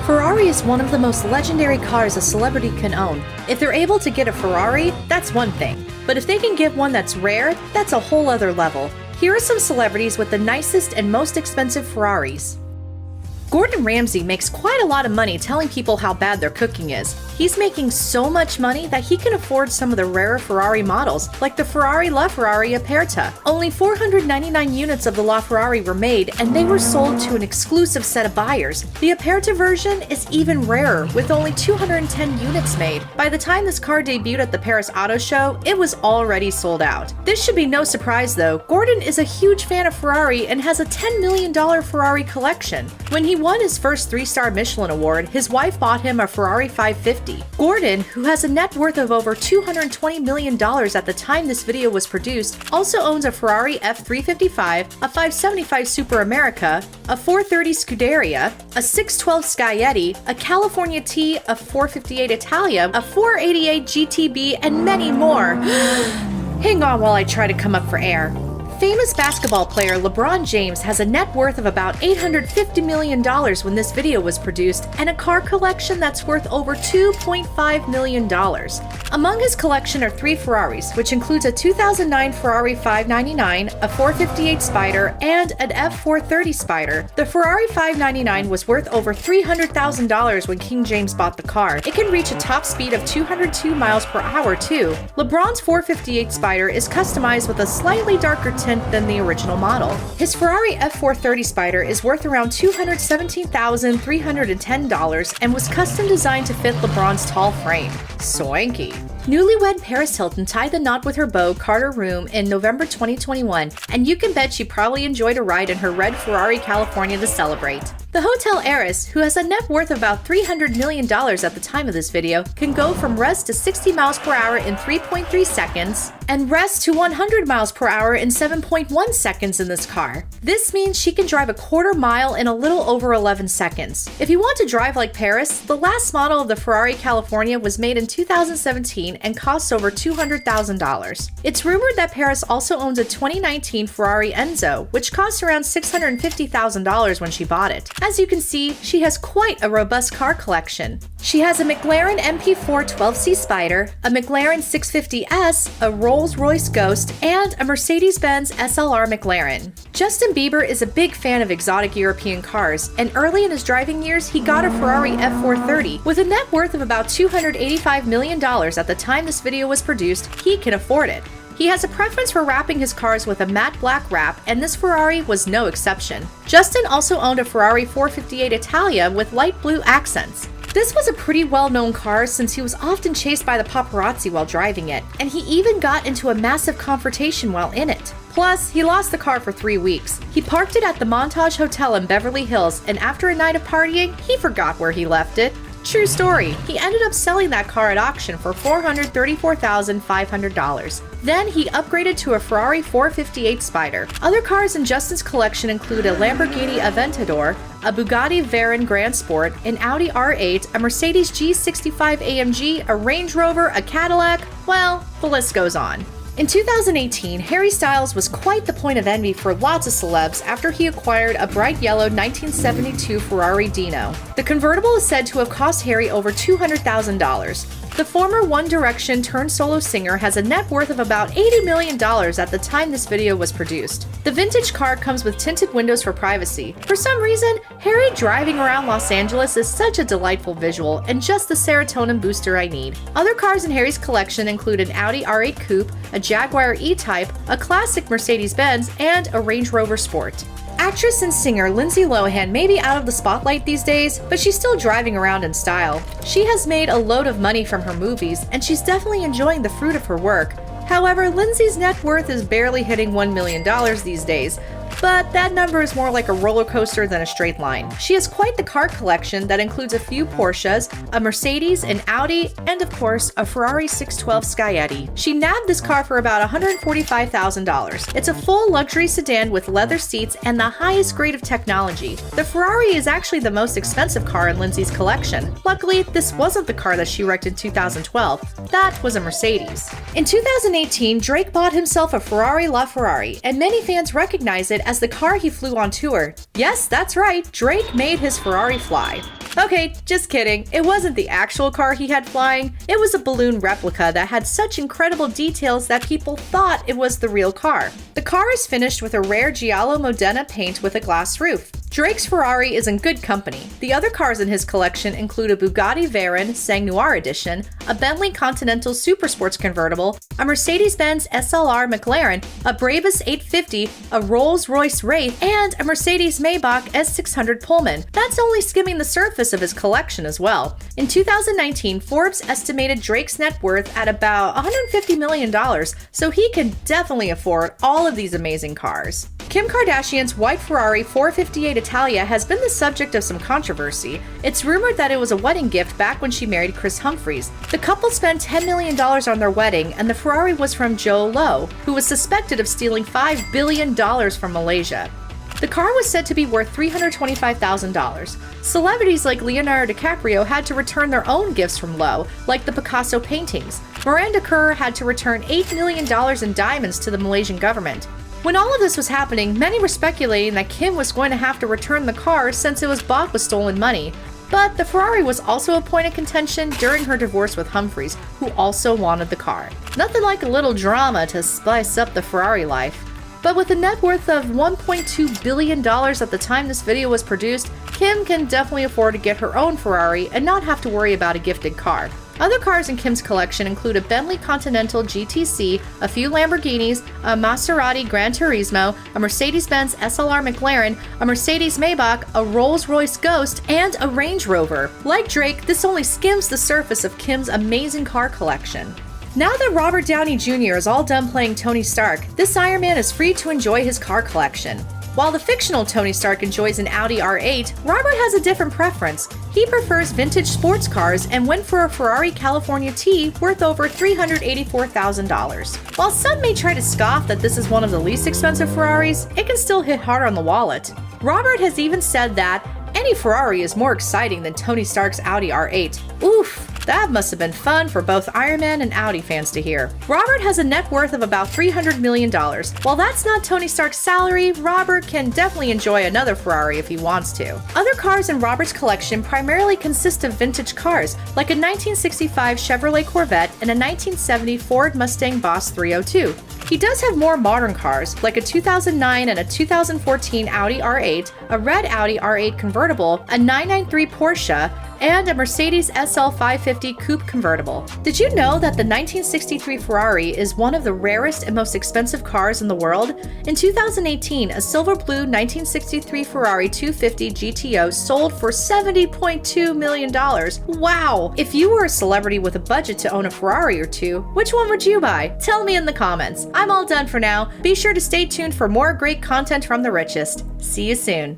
Ferrari is one of the most legendary cars a celebrity can own. If they're able to get a Ferrari, that's one thing. But if they can get one that's rare, that's a whole other level. Here are some celebrities with the nicest and most expensive Ferraris. Gordon Ramsay makes quite a lot of money telling people how bad their cooking is. He's making so much money that he can afford some of the rarer Ferrari models, like the Ferrari LaFerrari Aperta. Only 499 units of the LaFerrari were made, and they were sold to an exclusive set of buyers. The Aperta version is even rarer, with only 210 units made. By the time this car debuted at the Paris Auto Show, it was already sold out. This should be no surprise though. Gordon is a huge fan of Ferrari and has a $10 million Ferrari collection. When he won his first 3-star Michelin award, his wife bought him a Ferrari 550. Gordon, who has a net worth of over $220 million at the time this video was produced, also owns a Ferrari F355, a 575 Super America, a 430 Scuderia, a 612 Scaglietti, a California T, a 458 Italia, a 488 GTB, and many more. Hang on while I try to come up for air. Famous basketball player LeBron James has a net worth of about $850 million when this video was produced, and a car collection that's worth over $2.5 million. Among his collection are 3 Ferraris, which includes a 2009 Ferrari 599, a 458 Spider, and an F430 Spider. The Ferrari 599 was worth over $300,000 when King James bought the car. It can reach a top speed of 202 miles per hour too. LeBron's 458 Spider is customized with a slightly darker tint than the original model. His Ferrari F430 Spider is worth around $217,310 and was custom designed to fit LeBron's tall frame. Swanky. Newlywed Paris Hilton tied the knot with her beau Carter Room in November 2021, and you can bet she probably enjoyed a ride in her red Ferrari California to celebrate. The hotel heiress, who has a net worth of about $300 million at the time of this video, can go from rest to 60 miles per hour in 3.3 seconds and rest to 100 miles per hour in 7.1 seconds in this car. This means she can drive a quarter mile in a little over 11 seconds. If you want to drive like Paris, the last model of the Ferrari California was made in 2017 and costs over $200,000. It's rumored that Paris also owns a 2019 Ferrari Enzo, which cost around $650,000 when she bought it. As you can see, she has quite a robust car collection. She has a McLaren MP4 12C Spider, a McLaren 650S, a Rolls-Royce Ghost, and a Mercedes-Benz SLR McLaren. Justin Bieber is a big fan of exotic European cars, and early in his driving years, he got a Ferrari F430. With a net worth of about $285 million at the time this video was produced, he can afford it. He has a preference for wrapping his cars with a matte black wrap, and this Ferrari was no exception. Justin also owned a Ferrari 458 Italia with light blue accents. This was a pretty well-known car since he was often chased by the paparazzi while driving it, and he even got into a massive confrontation while in it. Plus, he lost the car for 3 weeks. He parked it at the Montage Hotel in Beverly Hills, and after a night of partying, he forgot where he left it. True story. He ended up selling that car at auction for $434,500. Then he upgraded to a Ferrari 458 Spider. Other cars in Justin's collection include a Lamborghini Aventador, a Bugatti Veyron Grand Sport, an Audi R8, a Mercedes G65 AMG, a Range Rover, a Cadillac. Well, the list goes on. In 2018, Harry Styles was quite the point of envy for lots of celebs after he acquired a bright yellow 1972 Ferrari Dino. The convertible is said to have cost Harry over $200,000. The former One Direction turned solo singer has a net worth of about $80 million at the time this video was produced. The vintage car comes with tinted windows for privacy. For some reason, Harry driving around Los Angeles is such a delightful visual and just the serotonin booster I need. Other cars in Harry's collection include an Audi R8 Coupe, a Jaguar E-Type, a classic Mercedes-Benz, and a Range Rover Sport. Actress and singer Lindsay Lohan may be out of the spotlight these days, but she's still driving around in style. She has made a load of money from her movies, and she's definitely enjoying the fruit of her work. However, Lindsay's net worth is barely hitting $1 million these days, but that number is more like a roller coaster than a straight line. She has quite the car collection that includes a few Porsches, a Mercedes, an Audi, and of course, a Ferrari 612 Scaglietti. She nabbed this car for about $145,000. It's a full luxury sedan with leather seats and the highest grade of technology. The Ferrari is actually the most expensive car in Lindsay's collection. Luckily, this wasn't the car that she wrecked in 2012. That was a Mercedes. In 2018, Drake bought himself a Ferrari LaFerrari, and many fans recognize it as the car he flew on tour. Yes, that's right, Drake made his Ferrari fly. Okay, just kidding. It wasn't the actual car he had flying. It was a balloon replica that had such incredible details that people thought it was the real car. The car is finished with a rare Giallo Modena paint with a glass roof. Drake's Ferrari is in good company. The other cars in his collection include a Bugatti Veyron Sang Noir Edition, a Bentley Continental Supersports convertible, a Mercedes-Benz SLR McLaren, a Brabus 850, a Rolls-Royce Wraith, and a Mercedes-Maybach S600 Pullman. That's only skimming the surface of his collection as well. In 2019, Forbes estimated Drake's net worth at about $150 million, so he can definitely afford all of these amazing cars. Kim Kardashian's white Ferrari 458 Italia has been the subject of some controversy. It's rumored that it was a wedding gift back when she married Chris Humphries. The couple spent $10 million on their wedding, and the Ferrari was from Joe Lowe, who was suspected of stealing $5 billion from Malaysia. The car was said to be worth $325,000. Celebrities like Leonardo DiCaprio had to return their own gifts from Lowe, like the Picasso paintings. Miranda Kerr had to return $8 million in diamonds to the Malaysian government. When all of this was happening, many were speculating that Kim was going to have to return the car since it was bought with stolen money. But the Ferrari was also a point of contention during her divorce with Humphries, who also wanted the car. Nothing like a little drama to spice up the Ferrari life. But with a net worth of $1.2 billion at the time this video was produced, Kim can definitely afford to get her own Ferrari and not have to worry about a gifted car. Other cars in Kim's collection include a Bentley Continental GTC, a few Lamborghinis, a Maserati Gran Turismo, a Mercedes-Benz SLR McLaren, a Mercedes-Maybach, a Rolls-Royce Ghost, and a Range Rover. Like Drake, this only skims the surface of Kim's amazing car collection. Now that Robert Downey Jr. is all done playing Tony Stark, this Iron Man is free to enjoy his car collection. While the fictional Tony Stark enjoys an Audi R8, Robert has a different preference. He prefers vintage sports cars and went for a Ferrari California T worth over $384,000. While some may try to scoff that this is one of the least expensive Ferraris, it can still hit hard on the wallet. Robert has even said that any Ferrari is more exciting than Tony Stark's Audi R8. Oof, that must have been fun for both Iron Man and Audi fans to hear. Robert has a net worth of about $300 million. While that's not Tony Stark's salary, Robert can definitely enjoy another Ferrari if he wants to. Other cars in Robert's collection primarily consist of vintage cars, like a 1965 Chevrolet Corvette and a 1970 Ford Mustang Boss 302. He does have more modern cars, like a 2009 and a 2014 Audi R8, a red Audi R8 convertible, a 993 Porsche, and a Mercedes SL 550 Coupe convertible. Did you know that the 1963 Ferrari is one of the rarest and most expensive cars in the world? In 2018, a silver blue 1963 Ferrari 250 GTO sold for $70.2 million. Wow! If you were a celebrity with a budget to own a Ferrari or two, which one would you buy? Tell me in the comments. I'm all done for now. Be sure to stay tuned for more great content from the richest. See you soon.